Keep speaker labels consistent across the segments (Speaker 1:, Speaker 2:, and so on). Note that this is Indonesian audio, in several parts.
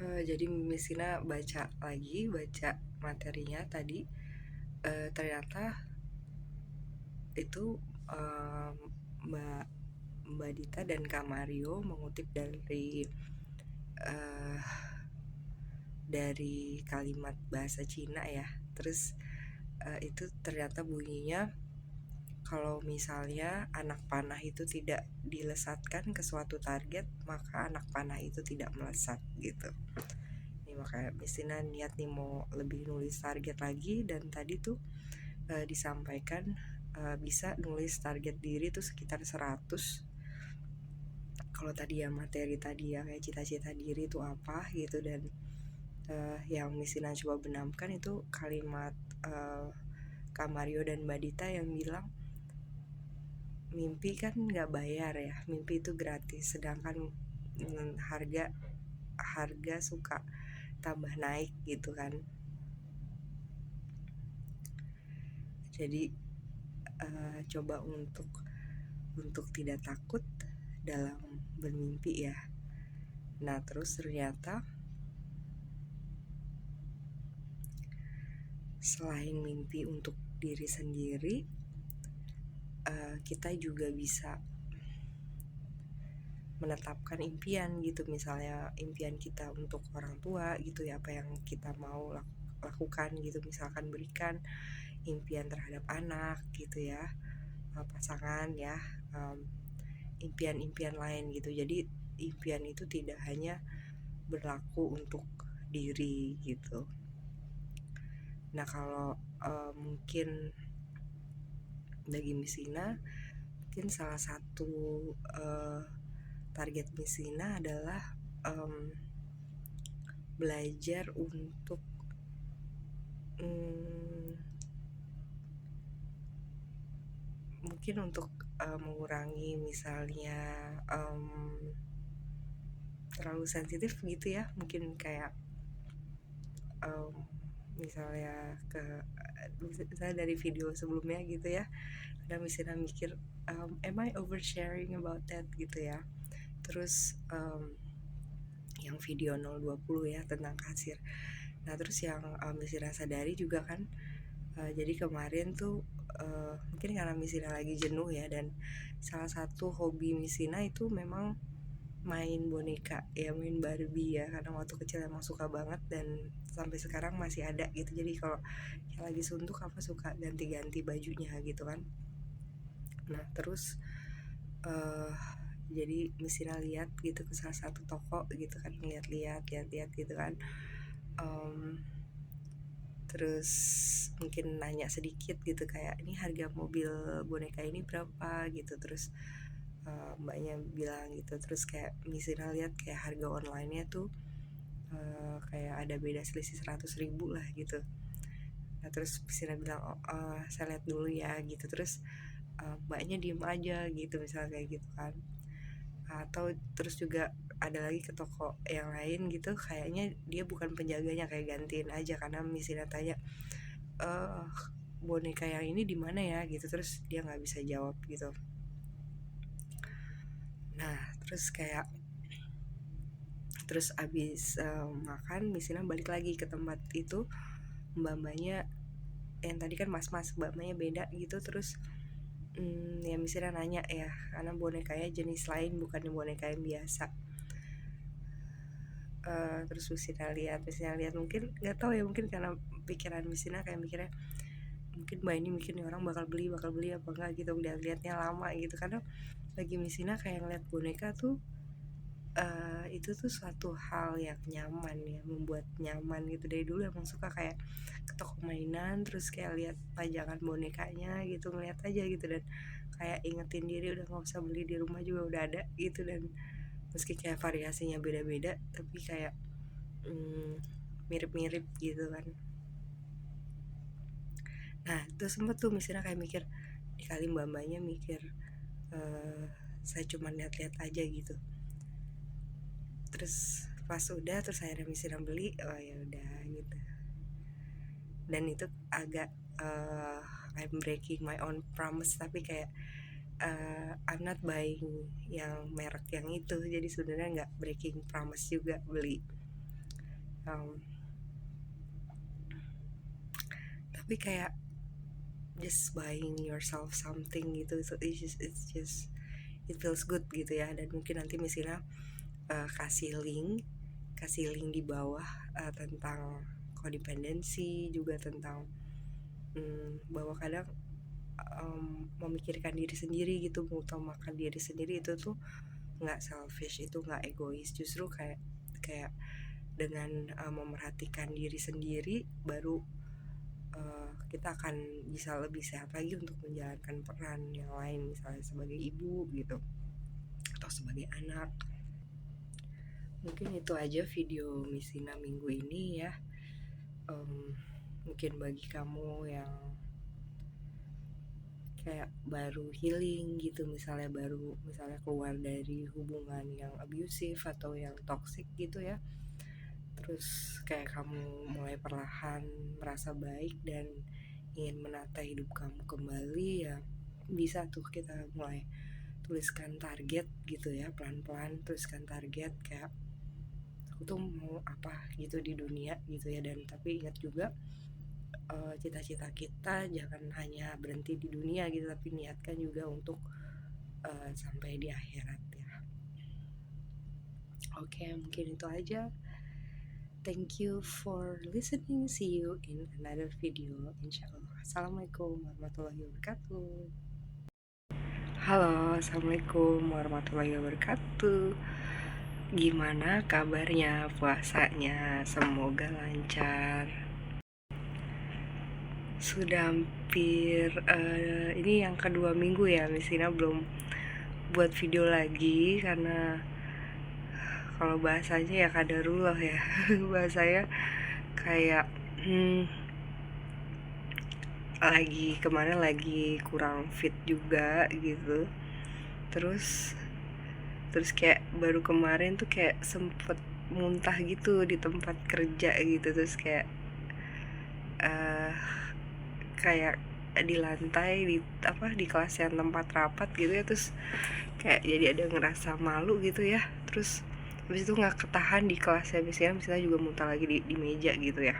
Speaker 1: Jadi Misina baca materinya tadi, ternyata itu, Mbak Mbak Dita dan Kak Mario mengutip eee, dari kalimat bahasa Cina ya. Terus, itu ternyata bunyinya kalau misalnya anak panah itu tidak dilesatkan ke suatu target, maka anak panah itu tidak melesat gitu. Nih makanya Misina niat nih mau lebih nulis target lagi, dan tadi tuh disampaikan bisa nulis target diri tuh sekitar 100. Kalau tadi ya materi tadi ya kayak cita-cita diri itu apa gitu, dan yang Misina coba benamkan itu kalimat Kak Mario dan Mbak Dita yang bilang mimpi kan nggak bayar ya, mimpi itu gratis, sedangkan harga harga suka tambah naik gitu kan. Jadi coba untuk tidak takut dalam bermimpi ya. Nah terus ternyata selain mimpi untuk diri sendiri, kita juga bisa menetapkan impian gitu. Misalnya impian kita untuk orang tua gitu ya, apa yang kita mau lakukan gitu, misalkan berikan impian terhadap anak gitu ya, pasangan ya, impian-impian lain gitu. Jadi impian itu tidak hanya berlaku untuk diri gitu. Nah kalau mungkin bagi Misina, mungkin salah satu target Misina adalah belajar untuk mungkin untuk mengurangi misalnya terlalu sensitif gitu ya, mungkin kayak misalnya dari video sebelumnya gitu ya, ada misalnya mikir am I oversharing about that gitu ya. Terus yang video 020 ya tentang kasir. Nah terus yang Misina sadari juga kan, jadi kemarin tuh mungkin karena Misina lagi jenuh ya, dan salah satu hobi Misina itu memang main boneka ya, main Barbie ya, karena waktu kecil emang suka banget dan sampai sekarang masih ada gitu. Jadi kalau lagi suntuk apa suka ganti-ganti bajunya gitu kan. Nah terus jadi Misina lihat gitu ke salah satu toko gitu kan, lihat-lihat gitu kan, terus mungkin nanya sedikit gitu kayak ini harga mobil boneka ini berapa gitu. Terus mbaknya bilang gitu, terus kayak Misina lihat kayak harga online-nya tuh kayak ada beda selisih 100.000 lah gitu. Nah terus Misina bilang saya lihat dulu ya gitu. Terus mbaknya diem aja gitu misalnya kayak gitu kan. Atau terus juga ada lagi ke toko yang lain gitu, kayaknya dia bukan penjaganya, kayak gantiin aja karena Misina tanya boneka yang ini di mana ya gitu, terus dia nggak bisa jawab gitu. Nah terus abis makan Misina balik lagi ke tempat itu, mbak-mbaknya yang tadi kan mas-mas, mbak-mbaknya beda gitu. Terus ya Misina nanya ya, karena bonekanya jenis lain, bukan boneka yang biasa. Terus Misina lihat mungkin nggak tahu ya, mungkin karena pikiran Misina kayak mikirnya mungkin mbak ini mikir nih orang bakal beli apa enggak gitu, lihatnya lama gitu. Karena bagi Misina kayak ngeliat boneka tuh itu tuh suatu hal yang nyaman ya, membuat nyaman gitu. Dari dulu emang suka kayak ke toko mainan terus kayak lihat pajangan bonekanya gitu, ngeliat aja gitu, dan kayak ingetin diri udah nggak usah beli, di rumah juga udah ada gitu. Dan meski kayak variasinya beda-beda tapi kayak mirip-mirip gitu kan. Nah itu sempet tuh misalnya kayak mikir kali mbak-mbaknya mikir saya cuma lihat-lihat aja gitu. Terus pas udah, terus akhirnya misalnya beli, oh ya udah gitu. Dan itu agak I'm breaking my own promise, tapi kayak I'm not buying yang merek yang itu, jadi sebenarnya nggak breaking promise juga beli. um, tapi kayak just buying yourself something gitu, so it's just it feels good gitu ya. Dan mungkin nanti misalnya kasih link di bawah tentang kodependensi, juga tentang bahwa kadang memikirkan diri sendiri gitu, mengutamakan diri sendiri itu tuh nggak selfish, itu nggak egois, justru kayak dengan memerhatikan diri sendiri baru kita akan bisa lebih sehat lagi untuk menjalankan peran yang lain, misalnya sebagai ibu gitu atau sebagai anak. Mungkin itu aja video Misina minggu ini ya. Mungkin bagi kamu yang kayak baru healing gitu, misalnya keluar dari hubungan yang abusive atau yang toxic gitu ya, terus kayak kamu mulai perlahan merasa baik dan ingin menata hidup kamu kembali, ya bisa tuh kita mulai tuliskan target gitu ya, pelan-pelan tuliskan target kayak aku tuh mau apa gitu di dunia gitu ya. Dan tapi ingat juga cita-cita kita jangan hanya berhenti di dunia gitu, tapi niatkan juga untuk sampai di akhirat ya. Oke, mungkin itu aja. Thank you for listening. See you in another video, insyaallah. Assalamualaikum warahmatullahi wabarakatuh. Halo, assalamualaikum warahmatullahi wabarakatuh. Gimana kabarnya puasanya? Semoga lancar. Sudah hampir ini yang kedua minggu ya, Misina belum buat video lagi karena kalau bahasanya ya kadarullah ya. Bahasanya kayak kemarin lagi kurang fit juga gitu. Terus kayak baru kemarin tuh kayak sempet muntah gitu di tempat kerja gitu. Terus kayak di lantai di kelas yang tempat rapat gitu ya. Terus kayak jadi ada ngerasa malu gitu ya. Terus habis itu nggak ketahan di kelasnya, misalnya juga muntah lagi di meja gitu ya,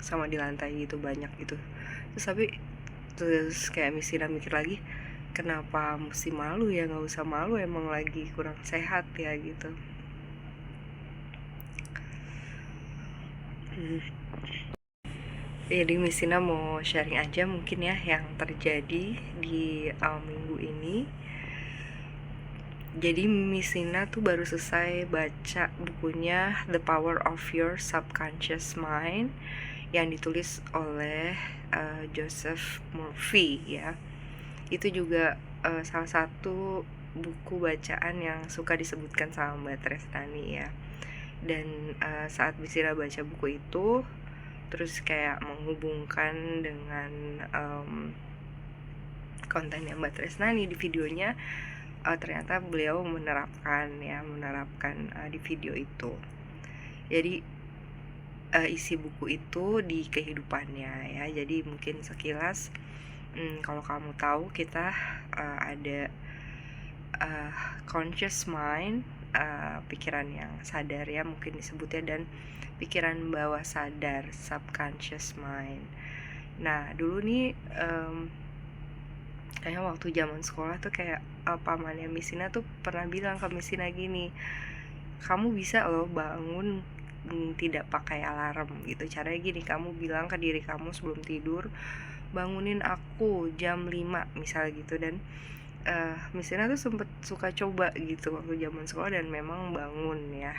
Speaker 1: sama di lantai gitu banyak gitu. Terus kayak mikir lagi, kenapa mesti malu ya? Nggak usah malu, emang lagi kurang sehat ya gitu. Jadi Misina mau sharing aja mungkin ya yang terjadi di minggu ini. Jadi Misina tuh baru selesai baca bukunya The Power of Your Subconscious Mind yang ditulis oleh Joseph Murphy ya. Itu juga salah satu buku bacaan yang suka disebutkan sama Mbak Trestani ya. Dan saat Misina baca buku itu, terus kayak menghubungkan dengan konten yang Mbak Tresnani di videonya, ternyata beliau menerapkan di video itu. Jadi isi buku itu di kehidupannya ya. Jadi mungkin sekilas kalau kamu tahu kita ada conscious mind, pikiran yang sadar ya mungkin disebutnya, dan pikiran bawah sadar, subconscious mind. Nah dulu nih kayak waktu zaman sekolah tuh kayak pamannya Misina tuh pernah bilang ke Misina gini, kamu bisa loh bangun tidak pakai alarm gitu. Caranya gini, kamu bilang ke diri kamu sebelum tidur, bangunin aku jam 5 misal gitu. Dan Misina tuh sempet suka coba gitu waktu zaman sekolah dan memang bangun ya.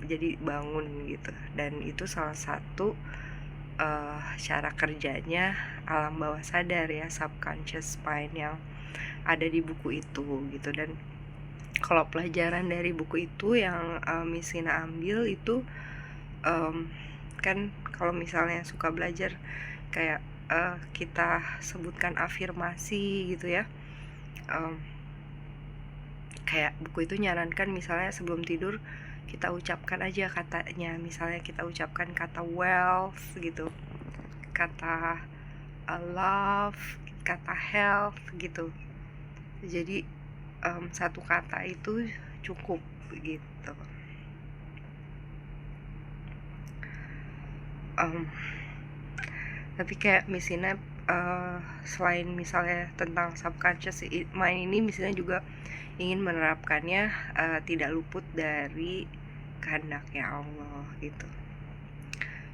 Speaker 1: Jadi bangun gitu. Dan itu salah satu cara kerjanya alam bawah sadar ya, subconscious mind yang ada di buku itu gitu. Dan kalau pelajaran dari buku itu yang Misina ambil itu kan kalau misalnya suka belajar kayak kita sebutkan afirmasi gitu ya. Kayak buku itu nyarankan misalnya sebelum tidur kita ucapkan aja katanya, misalnya kita ucapkan kata wealth gitu, kata love, kata health gitu. Jadi satu kata itu cukup gitu. Tapi kayak misalnya selain misalnya tentang subconscious mind ini, misalnya juga ingin menerapkannya tidak luput dari kehendaknya Allah gitu.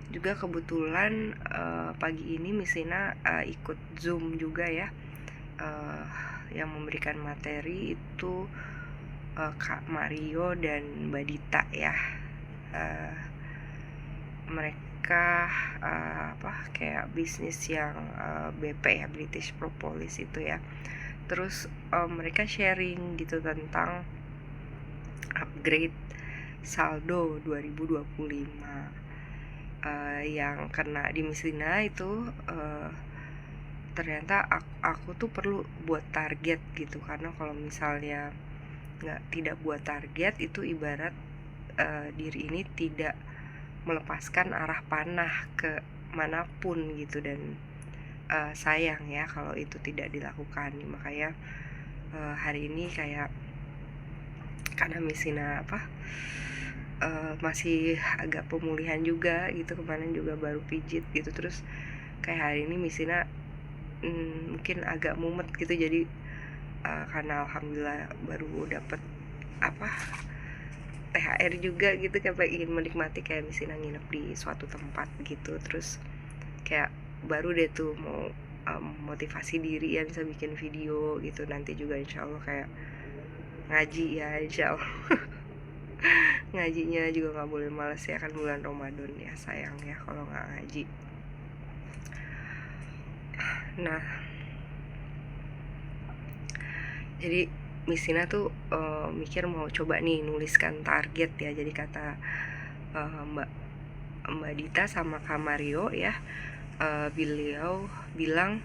Speaker 1: Juga kebetulan pagi ini misalnya ikut Zoom juga ya, yang memberikan materi itu Kak Mario dan Mbak Dita ya. Mereka kayak bisnis yang BP ya, British Propolis itu ya. Terus mereka sharing gitu tentang upgrade saldo 2025 yang kena di Mislina itu. Ternyata aku tuh perlu buat target gitu, karena kalau misalnya tidak buat target itu ibarat diri ini tidak melepaskan arah panah ke manapun gitu, dan sayang ya kalau itu tidak dilakukan. Makanya hari ini kayak karena Misina masih agak pemulihan juga gitu, kemarin juga baru pijit gitu, terus kayak hari ini Misina mungkin agak mumet gitu, jadi karena alhamdulillah baru dapet THR juga gitu, kayak ingin menikmati kayak misalnya nginep di suatu tempat gitu. Terus kayak baru deh tuh mau motivasi diri ya, bisa bikin video gitu. Nanti juga insya Allah kayak ngaji ya, insya Allah. Ngajinya juga gak boleh males ya, kan bulan Ramadan ya, sayang ya kalau gak ngaji. Nah, jadi Misina tuh mikir mau coba nih nuliskan target ya. Jadi kata Mbak Dita sama Kak Mario ya, beliau bilang